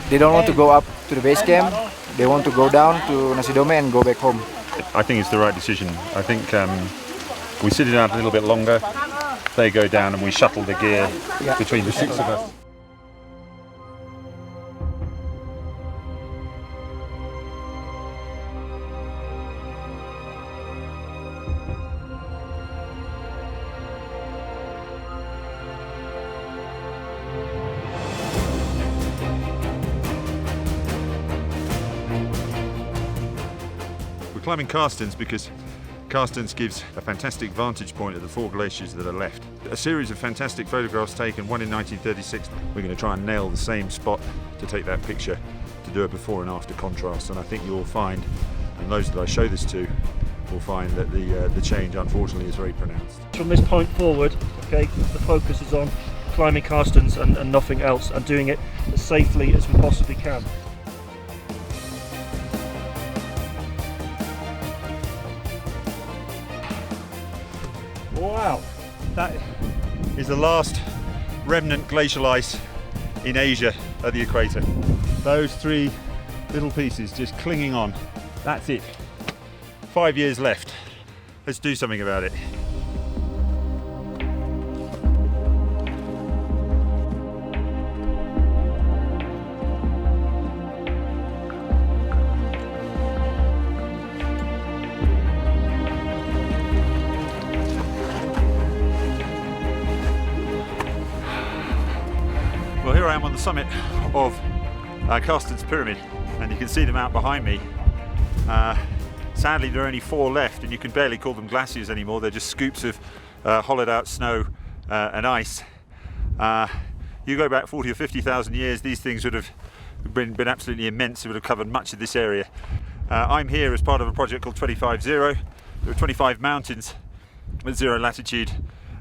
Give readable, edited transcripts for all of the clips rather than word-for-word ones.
They don't want to go up to the base camp. They want to go down to Nasidome and go back home. I think it's the right decision. I think we sit it out a little bit longer, they go down and we shuttle the gear between the six of us. Climbing Carstensz because Carstensz gives a fantastic vantage point of the four glaciers that are left. A series of fantastic photographs taken, one in 1936. We're going to try and nail the same spot to take that picture, to do a before and after contrast, and I think you'll find, and those that I show this to, will find that the change unfortunately is very pronounced. From this point forward, okay, the focus is on climbing Carstensz and nothing else, and doing it as safely as we possibly can. Wow, that is the last remnant glacial ice in Asia at the equator. Those three little pieces just clinging on. That's it. 5 years left. Let's do something about it. Well, here I am on the summit of Carstensz Pyramid, and you can see them out behind me. Sadly, there are only 4 left, and you can barely call them glaciers anymore. They're just scoops of hollowed out snow and ice. You go back 40 or 50,000 years, these things would have been absolutely immense. It would have covered much of this area. I'm here as part of a project called 25-0. There are 25 mountains at 0 latitude,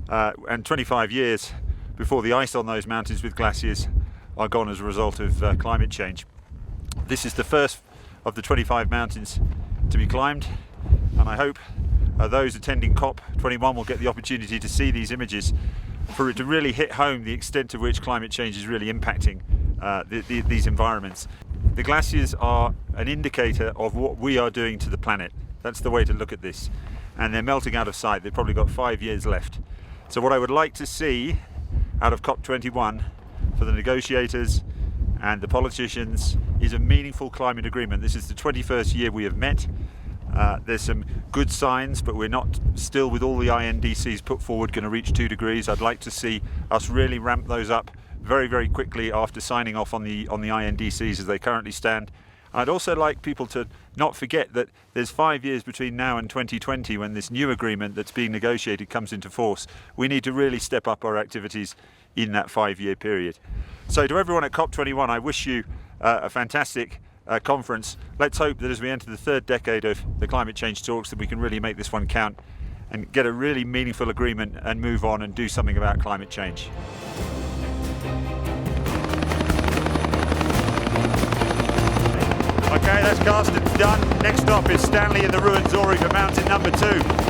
and 25 years before the ice on those mountains with glaciers are gone as a result of climate change. This is the first of the 25 mountains to be climbed, and I hope those attending COP21 will get the opportunity to see these images, for it to really hit home the extent to which climate change is really impacting these environments. The glaciers are an indicator of what we are doing to the planet. That's the way to look at this, and they're melting out of sight. They've probably got 5 years left. So what I would like to see out of COP21 for the negotiators and the politicians is a meaningful climate agreement. This is the 21st year we have met. There's some good signs, but we're not still, with all the INDCs put forward, going to reach 2 degrees. I'd like to see us really ramp those up very, very quickly after signing off on the INDCs as they currently stand. I'd also like people to not forget that there's 5 years between now and 2020 when this new agreement that's being negotiated comes into force. We need to really step up our activities in that 5-year period. So to everyone at COP21, I wish you a fantastic conference. Let's hope that as we enter the 3rd decade of the climate change talks, that we can really make this one count and get a really meaningful agreement and move on and do something about climate change. Okay, that's Carstensz done. Next stop is Stanley in the ruins, Ori, for mountain number 2.